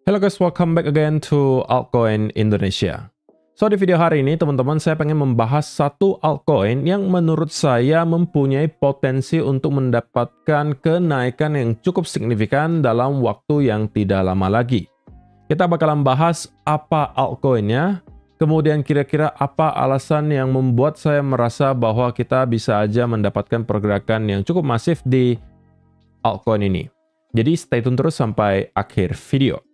Hello guys, welcome back again to Altcoin Indonesia. So di video hari ini teman-teman saya pengen membahas satu altcoin yang menurut saya mempunyai potensi untuk mendapatkan kenaikan yang cukup signifikan dalam waktu yang tidak lama lagi. Kita bakalan bahas apa altcoinnya, kemudian kira-kira apa alasan yang membuat saya merasa bahwa kita bisa aja mendapatkan pergerakan yang cukup masif di altcoin ini. Jadi stay tune terus sampai akhir video.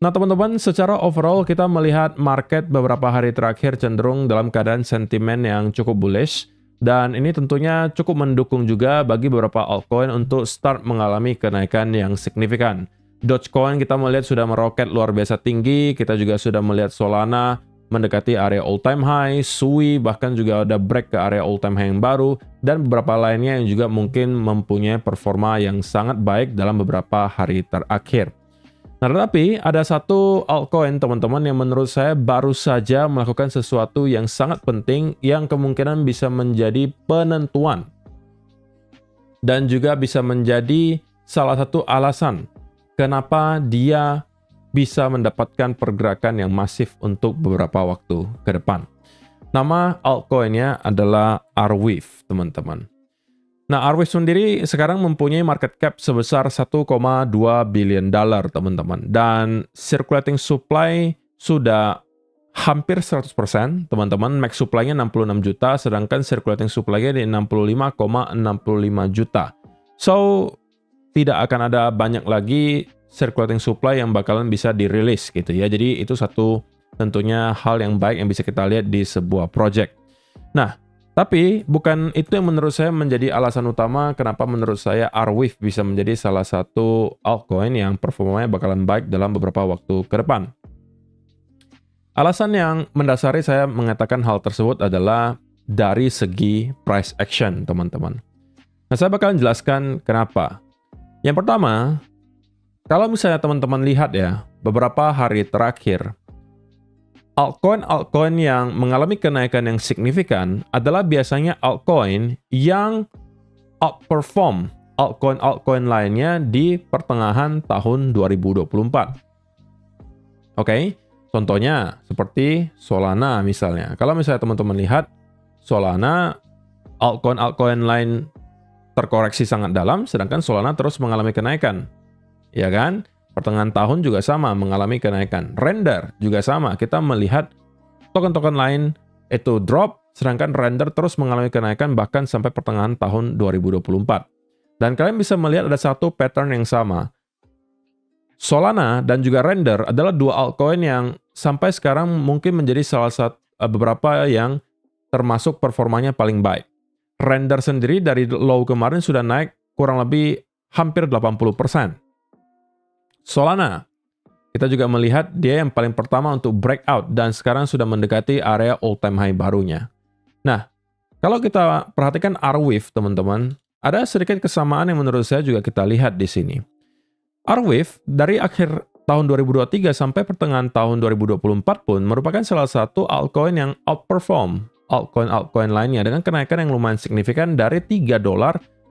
Nah teman-teman, secara overall kita melihat market beberapa hari terakhir cenderung dalam keadaan sentimen yang cukup bullish. Dan ini tentunya cukup mendukung juga bagi beberapa altcoin untuk start mengalami kenaikan yang signifikan. Dogecoin kita melihat sudah meroket luar biasa tinggi, kita juga sudah melihat Solana mendekati area all time high, Sui bahkan juga ada break ke area all time high yang baru, dan beberapa lainnya yang juga mungkin mempunyai performa yang sangat baik dalam beberapa hari terakhir. Nah, tetapi ada satu altcoin teman-teman yang menurut saya baru saja melakukan sesuatu yang sangat penting yang kemungkinan bisa menjadi penentuan dan juga bisa menjadi salah satu alasan kenapa dia bisa mendapatkan pergerakan yang masif untuk beberapa waktu ke depan. Nama altcoinnya adalah Arweave, teman-teman. Nah, Arweave sendiri sekarang mempunyai market cap sebesar 1,2 billion dollar, teman-teman. Dan circulating supply sudah hampir 100%, teman-teman. Max supply-nya 66 juta, sedangkan circulating supply-nya di 65,65 juta. So, tidak akan ada banyak lagi circulating supply yang bakalan bisa dirilis gitu ya. Jadi itu satu tentunya hal yang baik yang bisa kita lihat di sebuah project. Nah, tapi bukan itu yang menurut saya menjadi alasan utama kenapa menurut saya Arweave bisa menjadi salah satu altcoin yang performanya bakalan baik dalam beberapa waktu ke depan. Alasan yang mendasari saya mengatakan hal tersebut adalah dari segi price action, teman-teman. Nah, saya bakalan jelaskan kenapa. Yang pertama, kalau misalnya teman-teman lihat ya, beberapa hari terakhir, altcoin-altcoin yang mengalami kenaikan yang signifikan adalah biasanya altcoin yang outperform altcoin-altcoin lainnya di pertengahan tahun 2024. Oke, contohnya seperti Solana misalnya. Kalau misalnya teman-teman lihat, Solana, altcoin-altcoin lain terkoreksi sangat dalam, sedangkan Solana terus mengalami kenaikan. Ya kan? Pertengahan tahun juga sama mengalami kenaikan. Render juga sama. Kita melihat token-token lain itu drop, sedangkan Render terus mengalami kenaikan bahkan sampai pertengahan tahun 2024. Dan kalian bisa melihat ada satu pattern yang sama. Solana dan juga Render adalah dua altcoin yang sampai sekarang mungkin menjadi salah satu beberapa yang termasuk performanya paling baik. Render sendiri dari low kemarin sudah naik kurang lebih hampir 80%. Solana, kita juga melihat dia yang paling pertama untuk breakout dan sekarang sudah mendekati area all time high barunya. Nah, kalau kita perhatikan Arweave, teman-teman, ada sedikit kesamaan yang menurut saya juga kita lihat di sini. Arweave dari akhir tahun 2023 sampai pertengahan tahun 2024 pun merupakan salah satu altcoin yang outperform altcoin-altcoin lainnya dengan kenaikan yang lumayan signifikan dari $3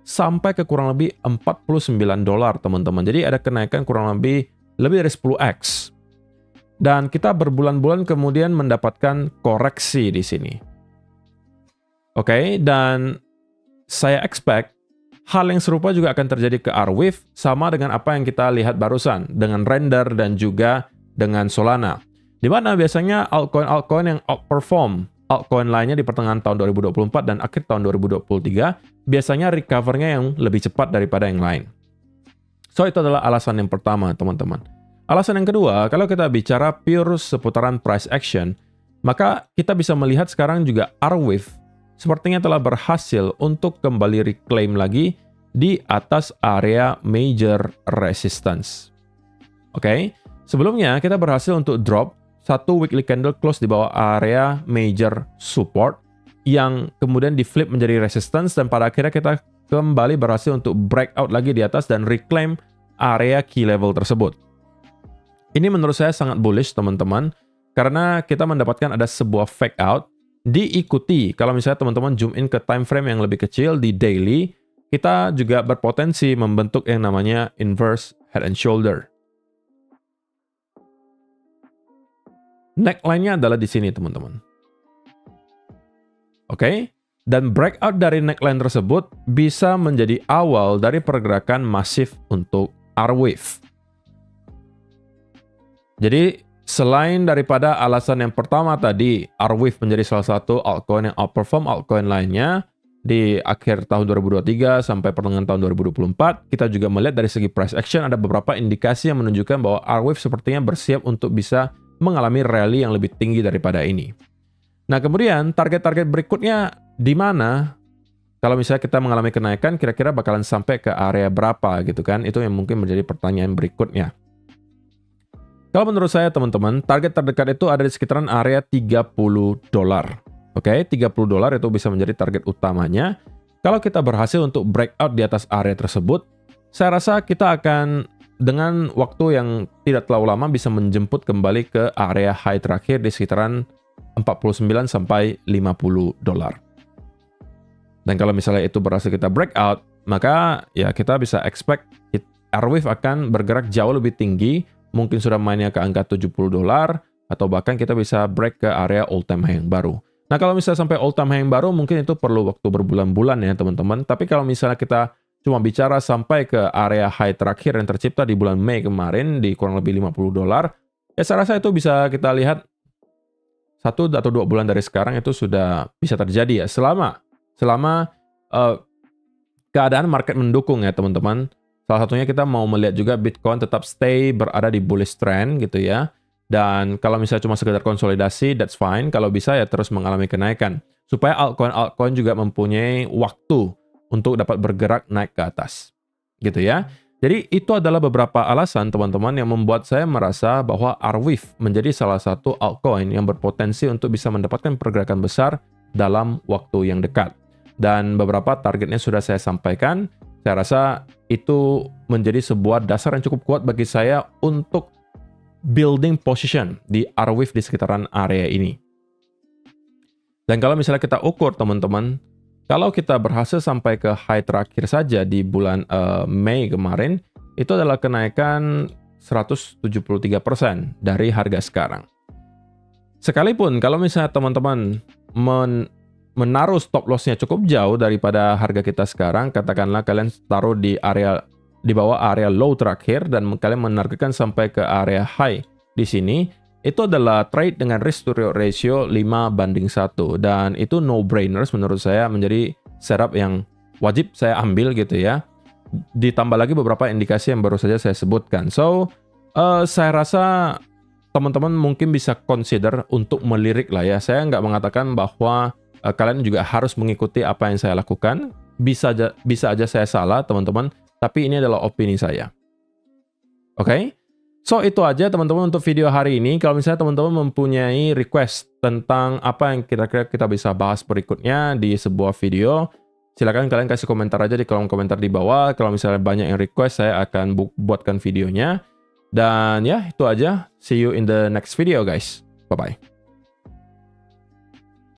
sampai ke kurang lebih $49, teman-teman. Jadi ada kenaikan kurang lebih dari 10x. Dan kita berbulan-bulan kemudian mendapatkan koreksi di sini. Oke, dan saya expect hal yang serupa juga akan terjadi ke Arweave sama dengan apa yang kita lihat barusan dengan Render dan juga dengan Solana. Di mana biasanya altcoin-altcoin yang outperform altcoin lainnya di pertengahan tahun 2024 dan akhir tahun 2023, biasanya recover-nya yang lebih cepat daripada yang lain. So, itu adalah alasan yang pertama, teman-teman. Alasan yang kedua, kalau kita bicara pure seputaran price action, maka kita bisa melihat sekarang juga Arweave sepertinya telah berhasil untuk kembali reclaim lagi di atas area major resistance. Oke, sebelumnya kita berhasil untuk drop satu weekly candle close di bawah area major support yang kemudian di flip menjadi resistance dan pada akhirnya kita kembali berhasil untuk breakout lagi di atas dan reclaim area key level tersebut. Ini menurut saya sangat bullish, teman-teman, karena kita mendapatkan ada sebuah fake out diikuti kalau misalnya teman-teman zoom in ke time frame yang lebih kecil di daily, kita juga berpotensi membentuk yang namanya inverse head and shoulder. neckline-nya adalah di sini, teman-teman. Oke? Dan breakout dari neckline tersebut bisa menjadi awal dari pergerakan masif untuk R-Wave. Jadi, selain daripada alasan yang pertama tadi, R-Wave menjadi salah satu altcoin yang outperform altcoin lainnya di akhir tahun 2023 sampai pertengahan tahun 2024, kita juga melihat dari segi price action ada beberapa indikasi yang menunjukkan bahwa R-Wave sepertinya bersiap untuk bisa mengalami rally yang lebih tinggi daripada ini. Nah, kemudian target-target berikutnya di mana? Kalau misalnya kita mengalami kenaikan, kira-kira bakalan sampai ke area berapa gitu kan? Itu yang mungkin menjadi pertanyaan berikutnya. Kalau menurut saya teman-teman, target terdekat itu ada di sekitaran area $30. Oke, $30 itu bisa menjadi target utamanya. Kalau kita berhasil untuk breakout di atas area tersebut, saya rasa kita akan dengan waktu yang tidak terlalu lama bisa menjemput kembali ke area high terakhir di sekitaran $49 sampai $50. Dan kalau misalnya itu berhasil kita breakout, maka ya kita bisa expect R-Wave akan bergerak jauh lebih tinggi, mungkin sudah mainnya ke angka $70, atau bahkan kita bisa break ke area all-time high yang baru. Nah, kalau misalnya sampai all-time high yang baru, mungkin itu perlu waktu berbulan-bulan ya teman-teman. Tapi kalau misalnya kita cuma bicara sampai ke area high terakhir yang tercipta di bulan Mei kemarin, di kurang lebih $50, ya saya rasa itu bisa kita lihat 1 atau 2 bulan dari sekarang itu sudah bisa terjadi ya. Selama keadaan market mendukung ya teman-teman. Salah satunya kita mau melihat juga Bitcoin tetap stay berada di bullish trend gitu ya. Dan kalau misalnya cuma sekedar konsolidasi, that's fine. Kalau bisa ya terus mengalami kenaikan. Supaya altcoin juga mempunyai waktu untuk dapat bergerak naik ke atas. Gitu ya. Jadi itu adalah beberapa alasan teman-teman yang membuat saya merasa bahwa R-Wave menjadi salah satu altcoin yang berpotensi untuk bisa mendapatkan pergerakan besar dalam waktu yang dekat. Dan beberapa targetnya sudah saya sampaikan. Saya rasa itu menjadi sebuah dasar yang cukup kuat bagi saya untuk building position di R-Wave di sekitaran area ini. Dan kalau misalnya kita ukur teman-teman, kalau kita berhasil sampai ke high terakhir saja di bulan Mei kemarin, itu adalah kenaikan 173% dari harga sekarang. Sekalipun kalau misalnya teman-teman menaruh stop loss-nya cukup jauh daripada harga kita sekarang, katakanlah kalian taruh di bawah area low terakhir dan kalian menargetkan sampai ke area high di sini, itu adalah trade dengan risk to reward ratio 5:1 dan itu no-brainers menurut saya, menjadi setup yang wajib saya ambil gitu ya. Ditambah lagi beberapa indikasi yang baru saja saya sebutkan. So, saya rasa teman-teman mungkin bisa consider untuk melirik lah ya. Saya nggak mengatakan bahwa kalian juga harus mengikuti apa yang saya lakukan. Bisa aja saya salah, teman-teman. Tapi ini adalah opini saya. Oke? So, itu aja teman-teman untuk video hari ini. Kalau misalnya teman-teman mempunyai request tentang apa yang kira-kira kita bisa bahas berikutnya di sebuah video, silakan kalian kasih komentar aja di kolom komentar di bawah. Kalau misalnya banyak yang request, saya akan buatkan videonya. Dan ya, itu aja. See you in the next video, guys. Bye-bye.